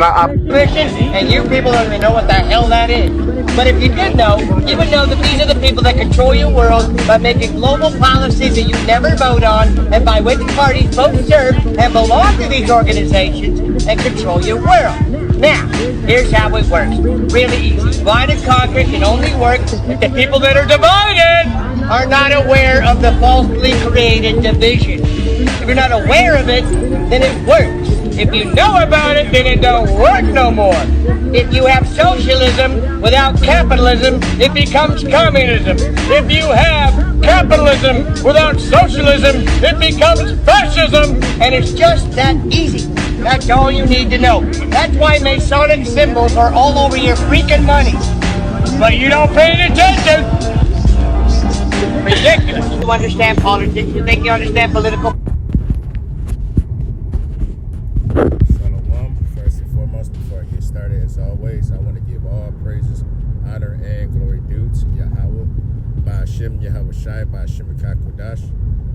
Mission, and you people don't even know what the hell that is. But if you did know, you would know that these are the people that control your world by making global policies that you never vote on, and by which parties both serve and belong to these organizations and control your world. Now, here's how it works. Really easy. Divide and conquer can only work if the people that are divided are not aware of the falsely created division. If you're not aware of it, then it works. If you know about it, then it don't work no more. If you have socialism without capitalism, it becomes communism. If you have capitalism without socialism, it becomes fascism. And it's just that easy. That's all you need to know. That's why Masonic symbols are all over your freaking money. But you don't pay any attention. Ridiculous. You understand politics? You think you understand political? Before I get started, as always, I want to give all praises, honor, and glory due to Yahweh, Ba'ashem Yahweh Shai, Ba'ashem Kodash.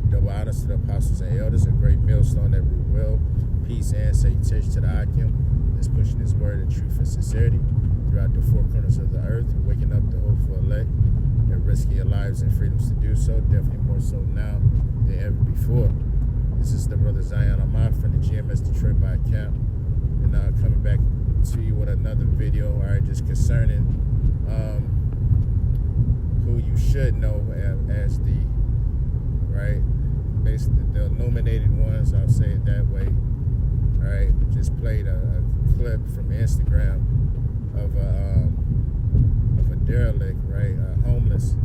Double honors to the apostles and elders, a great millstone that root well, peace and salutation to the Akim that's pushing his word in truth and sincerity throughout the four corners of the earth, waking up the hopeful elect. They're risking their lives and freedoms to do so, definitely more so now than ever before. This is the brother Zion Ahmad from the GMS Detroit by Camp. And coming back to you with another video, all right, just concerning who you should know as the, right, basically the illuminated ones, I'll say it that way, all right. Just played a clip from Instagram of a derelict, right, a homeless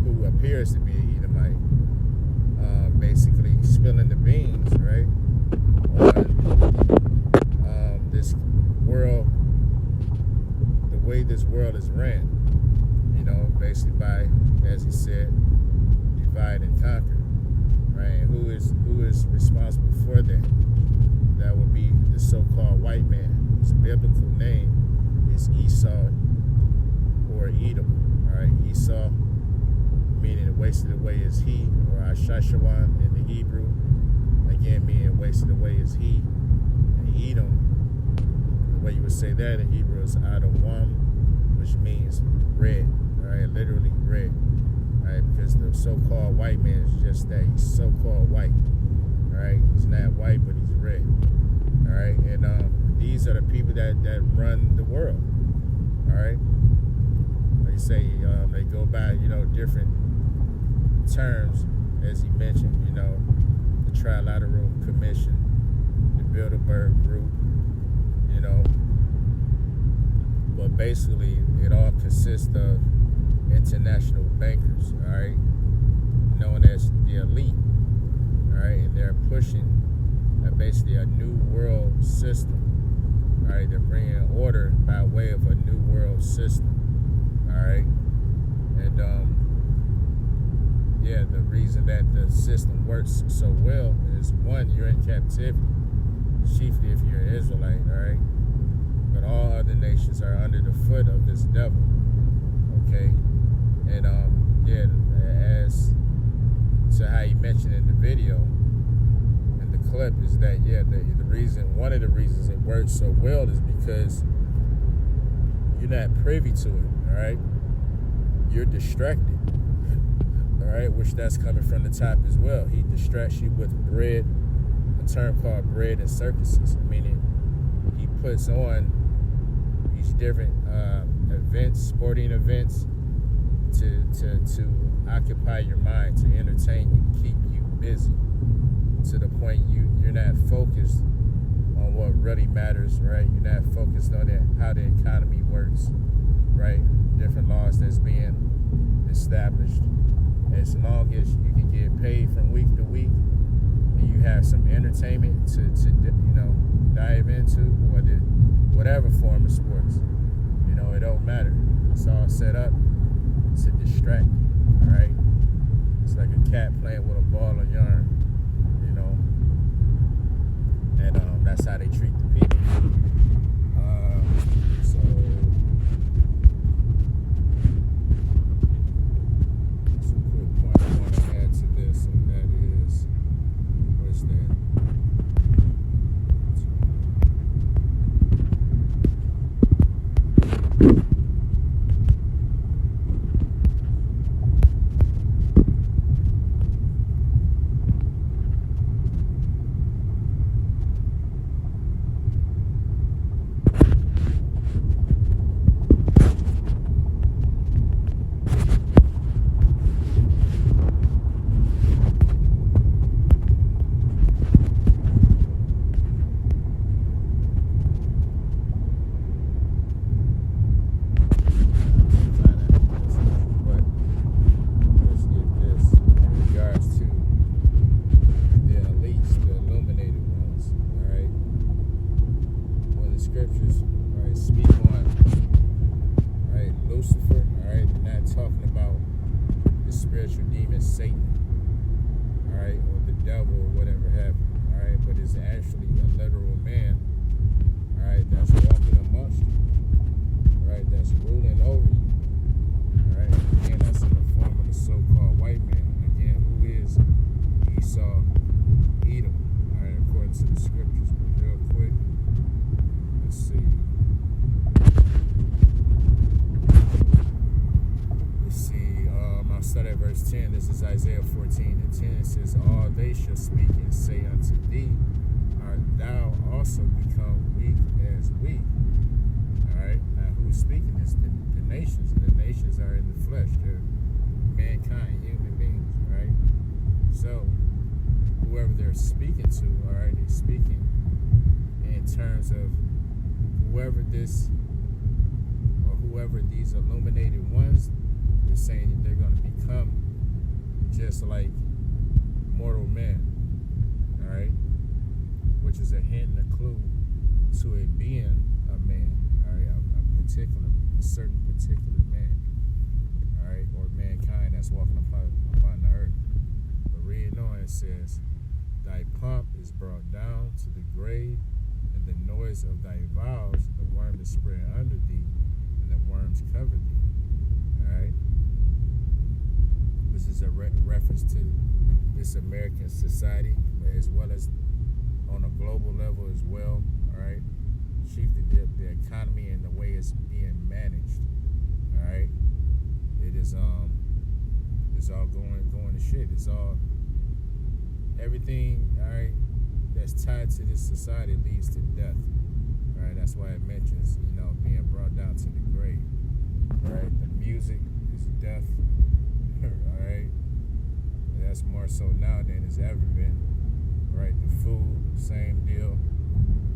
who appears to be an Edomite, basically spilling the beans, right, on this world, the way this world is ran, you know, basically by, as he said, divide and conquer, right? And who is responsible for that? That would be the so-called white man, whose biblical name is Esau or Edom, all right? Esau, meaning wasted away is he, or Ashashawan in the Hebrew, again meaning wasted away is he, and Edom, the way you would say that in Hebrew is Adawam, which means red, right? Literally red, right? Because the so-called white man is just that. He's so-called white, right? He's not white, but he's red, all right? And these are the people that run the world, all right? Like you say, they go by, you know, different terms, as he mentioned, you know, the Trilateral Commission, the Bilderberg Group, you know, but basically it all consists of international bankers, all right, known as the elite, all right, and they're pushing basically a new world system, all right, they're bringing order by way of a new world system, all right, and yeah, the reason that the system works so well is, one, you're in captivity, chiefly if you're an Israelite, all right? But all other nations are under the foot of this devil, okay? And, yeah, as to how you mentioned in the video, in the clip, is that, yeah, the reason, one of the reasons it works so well is because you're not privy to it, all right? You're distracted. All right, which that's coming from the top as well. He distracts you with bread, a term called bread and circuses, meaning he puts on these different events, sporting events, to occupy your mind, to entertain you, keep you busy, to the point you're not focused on what really matters, right? You're not focused on how the economy works, right? Different laws that's being established. As long as you can get paid from week to week, and you have some entertainment to you know, dive into, whatever form of sports, you know, it don't matter. It's all set up to distract you, all right? It's like a cat playing with a ball of yarn, you know, and that's how they treat the people. So. scriptures, right, speak on, right, Lucifer, all right, not talking about the spiritual demon Satan, all right, or the devil or whatever have you, all right, but it's actually a literal man, all right, that's walking amongst you, all right, that's ruling over you, all right, again, that's in the form of the so-called white man, again, who is Esau, Edom, all right, according to the scriptures, but real quick, let's see. I'll start at verse 10. This is Isaiah 14:10. It says, all they shall speak and say unto thee, art thou also become weak as we? Alright, now who's speaking this? The nations. The nations are in the flesh. They're mankind, human beings, right? So, whoever they're speaking to, alright, they're speaking in terms of whoever this, or whoever these illuminated ones, they're saying that they're going to become just like mortal men, all right, which is a hint and a clue to it being a man, all right, a certain particular man, all right, or mankind that's walking upon the earth. But reading on, it says, thy pomp is brought down to the grave, and the noise of thy vows, the worm is spread under thee, and the worms cover thee. All right. This is a reference to this American society, as well as on a global level as well. All right. Chiefly the economy and the way it's being managed. All right. It is it's all going to shit. It's all everything. All right. That's tied to this society leads to death. All right. That's why it mentions, being brought down to the grave. All right. The music is death. All right. That's more so now than it's ever been. All right. The food, same deal.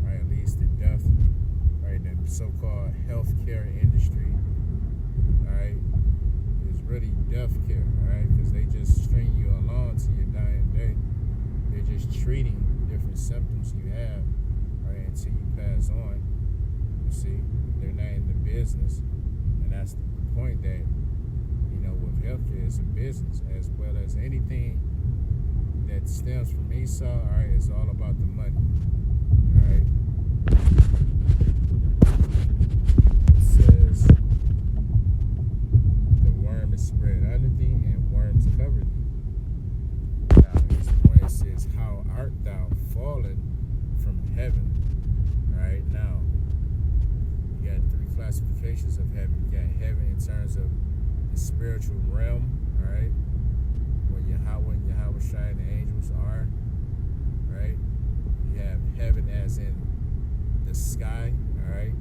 All right. Leads to death. All right. The so-called healthcare industry. All right. Is really death care. All right. Because they just string you along to your dying day. They're just treating different symptoms you have, right, until you pass on. You see, they're not in the business, and that's the point that, with healthcare, it's a business as well as anything that stems from Esau. All right, it's all about the money. All right. It says, the worm is spread under thee, and worms cover thee. Now, his point says, how art thou fallen from heaven? All right, now, you got three classifications of heaven. You got heaven in terms of the spiritual realm, all right, where Yahweh and Yahweh Shai and the angels are, right? You have heaven as in the sky, all right,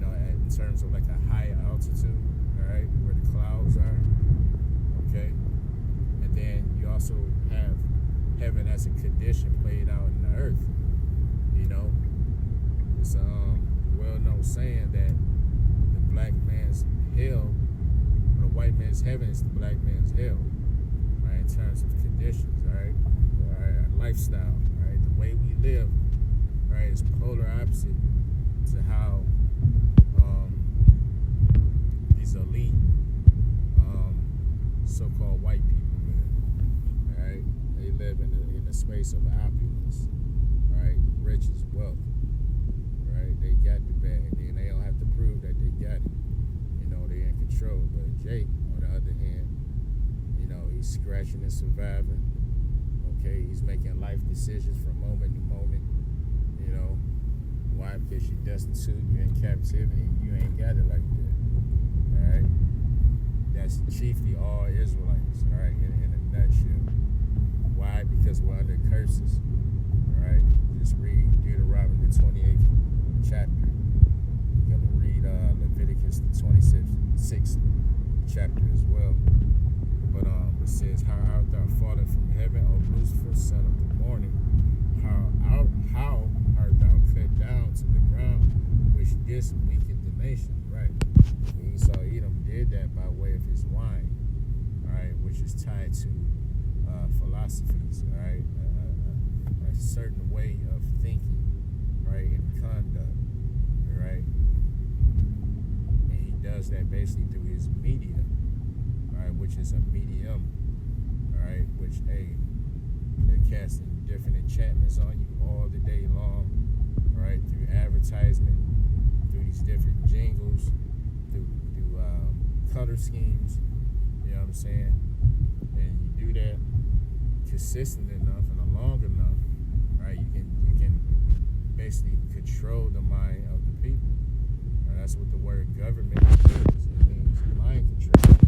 in terms of like a high altitude, all right, where the clouds are, okay? And then you also have heaven as a condition played out in the earth, It's a well-known saying that the black man's hell, or the white man's heaven, is the black man's hell, right? In terms of conditions, all right? Our lifestyle, all right? The way we live, right, is polar opposite to how these elite so-called white people live, all right? They live in a space of opulence, right? Riches, wealth, right? They got the bag, and they don't have to prove that they got it. They're in control. But Jake, on the other hand, he's scratching and surviving. Okay, he's making life decisions from moment to moment. Why? Because you're destitute, you're in captivity, and you ain't got it like that. All right? That's chiefly all Israelites, all right, in a nutshell. Why? Because we're under curses. All right? Just read Deuteronomy, the 28th chapter. You're going to read Leviticus, the 26th chapter as well. But it says, how art thou fallen from heaven, O Lucifer, son of the morning? How art thou cut down to the ground, which didst weaken the nation? Right. Esau Edom did that by way of his wine, all right, which is tied to philosophies, all right, a certain way of thinking, right, and conduct, does that basically through his media, all right, which is a medium, all right, which, hey, they're casting different enchantments on you all the day long, all right, through advertisement, through these different jingles, through color schemes, you know what I'm saying? And you do that consistent enough and long enough, right? You can basically control the mind of the people. Right? That's what the word government is. It means mind control.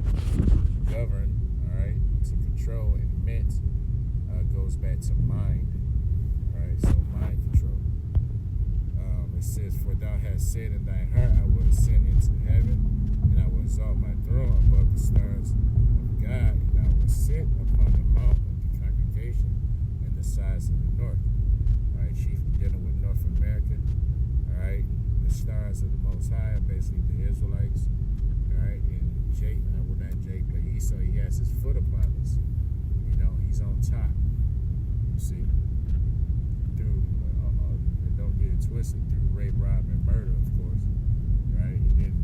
Govern, all right, to control, and meant goes back to mind, right? So mind control. It says, "For thou hast said in thy heart, I will ascend into heaven, and I will exalt my throne above the stars of God, and I will sit upon the mount of the congregation and the sides of the north." All right, chiefly dealing with North America. All right, the stars of the Most High, basically the Israelites. All right, and but Esau, he has his foot upon us. You know, he's on top. You see, through don't get it twisted, through rape, rob, and murder, of course. Right, and then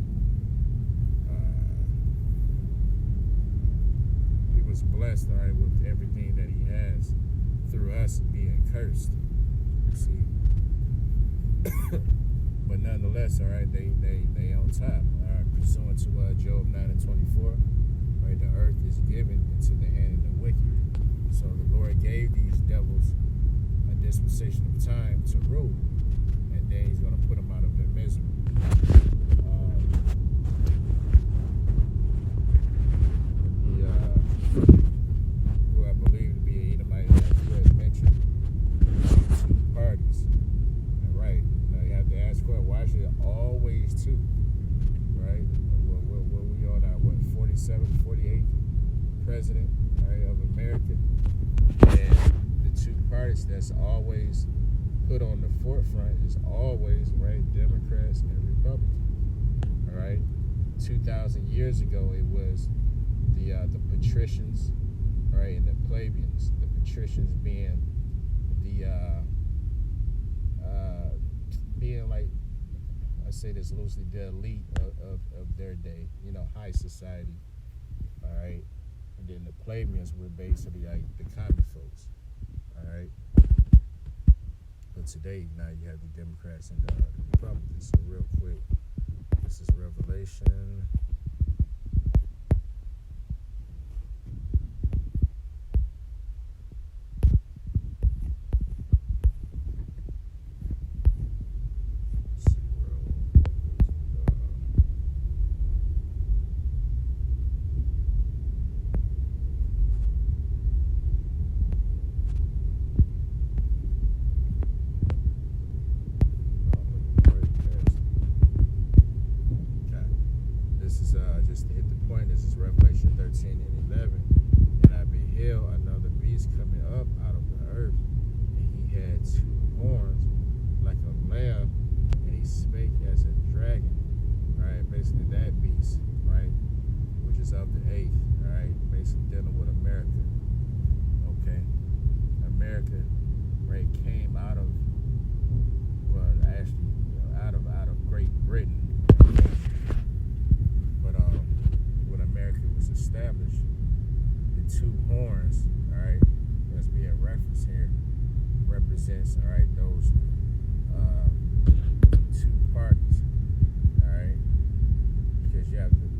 he was blessed, all right, with everything that he has through us being cursed. You see, but nonetheless, all right, they on top. Pursuant to Job 9:24, right, the earth is given into the hand of the wicked. So the Lord gave these devils a dispensation of time to rule, and then he's going to put them out of their misery. Who I believe to be an Edomite, as you had mentioned, two parties. And right, now you have to ask, why should it always two? Right? What we on our 47th, 48th president, right, of America, and the two parties that's always put on the forefront is always, right, Democrats and Republicans. All right, 2,000 years ago it was the patricians, right, and the plebeians. The patricians being being like, I say this loosely, the elite of their day, you know, high society, all right? And then the plebeians were basically like the common folks, all right? But today, now you have the Democrats and the Republicans. So real quick, this is Revelation. Just to hit the point, this is Revelation 13 and 11. And I beheld another beast coming up out of the earth, and he had two horns like a lamb, and he spake as a dragon. Right, basically that beast, right, which is of the eighth, right, basically dealing with America. Okay, America, right, came out of, well, actually, out of Great Britain. When America was established, the two horns, all right, that's being referenced here, represents, all right, those two parties, all right, because you have to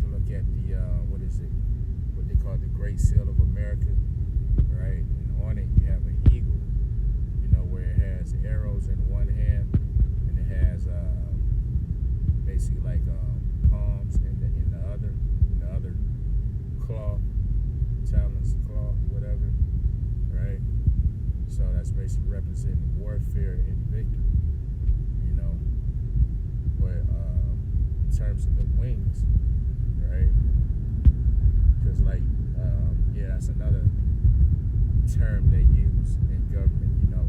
look at the what they call the Great Seal of America, right, and on it you have an eagle, you know, where it has arrows in one hand, and it has basically like palms in the other claw, talons, claw, whatever, right? So that's basically representing warfare and victory, you know. But in terms of the wings, right? Because that's another term they use in government, you know,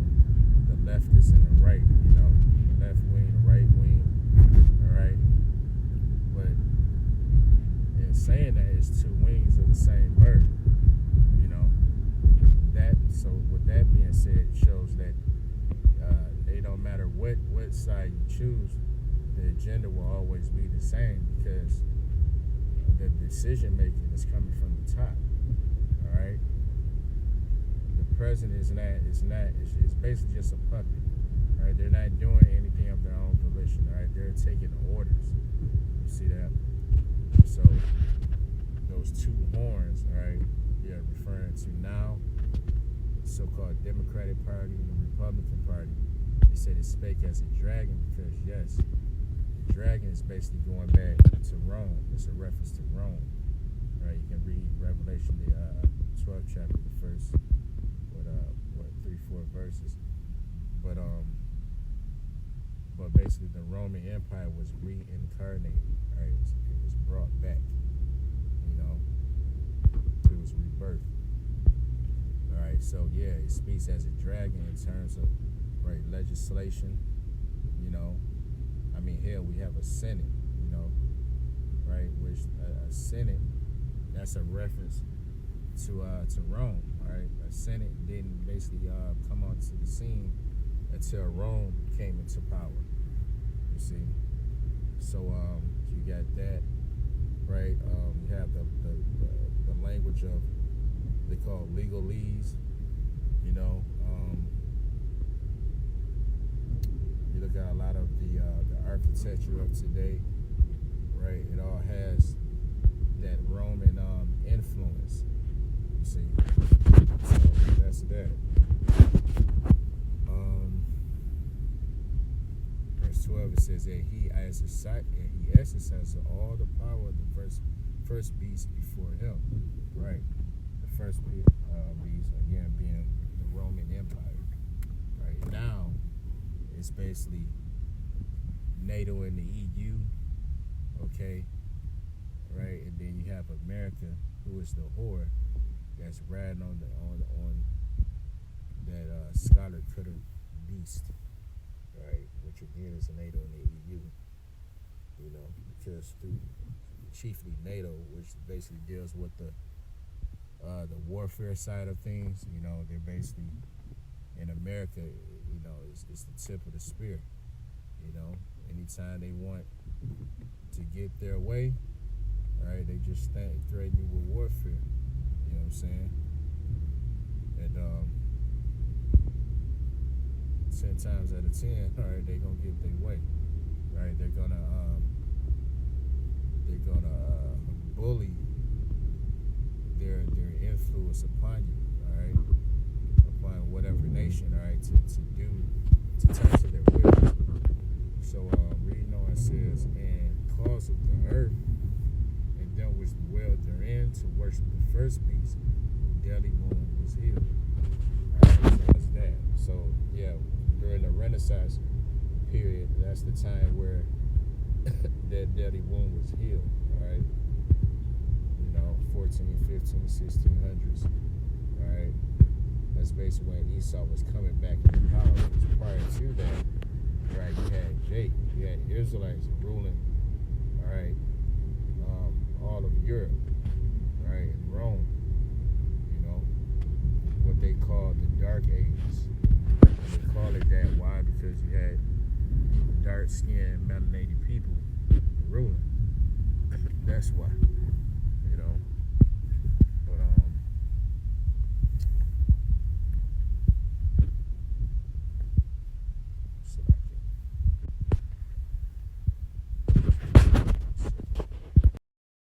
the leftists and the right, you know, the left wing, the right wing, all right? But in saying that, it's two wings of the same bird, you know. So with that being said, it shows that it don't matter what side you choose, that agenda will always be the same because the decision making is coming from the top. All right. The president is basically just a puppet. All right. They're not doing anything of their own volition. All right. They're taking orders. You see that? So those two horns, all right, you're referring to now the so-called Democratic Party and the Republican Party. They said it spake as a dragon because, yes, the dragon is basically going back to Rome. It's a reference to Rome. All right, you can read Revelation, the 12th chapter, the first, 3-4 verses. But basically the Roman Empire was reincarnated. All right, it was brought back. You know, it was rebirthed. All right, so yeah, it speaks as a dragon in terms of legislation. You know, I mean, hell, we have a Senate. You know, right? Which a Senate, that's a reference to Rome. All right, a Senate didn't basically come onto the scene until Rome came into power. You see, so you got that, right? You have the language of they call legalese. You know, you look at a lot of the architecture of today, right? It all has that Roman influence. You see, so that's that. Verse 12 it says that he exercises all the power of the first beast before him, right? The first beast again being the Roman Empire. Right now, it's basically NATO and the EU, okay, right, and then you have America, who is the whore that's riding on that Scholar Cutter beast, right, which again is NATO and the EU, you know, because through chiefly NATO, which basically deals with the warfare side of things, you know, they're basically in America, you know, it's the tip of the spear, you know. Anytime they want to get their way, all right, they just threaten you with warfare. You know what I'm saying? And 10 times out of 10, all right, they're gonna get their way. Right? They're gonna bully their influence upon you, all right, upon whatever nation, all right, to turn to their will. So reading on, it says, and cause of the earth and them which dwell therein to worship the first beast, whose daily wound was healed. All right, so that's that. So yeah, during the Renaissance period, that's the time where that deadly wound was healed. All right, you know, 14, 15, 1600s. All right, that's basically when Esau was coming back into power. Because prior to that, right, you had Israelites ruling, all right, all of Europe, right, and Rome, you know, what they call the Dark Ages. And they call it that, why? Because you had dark-skinned, melanated people ruling. That's why, you know.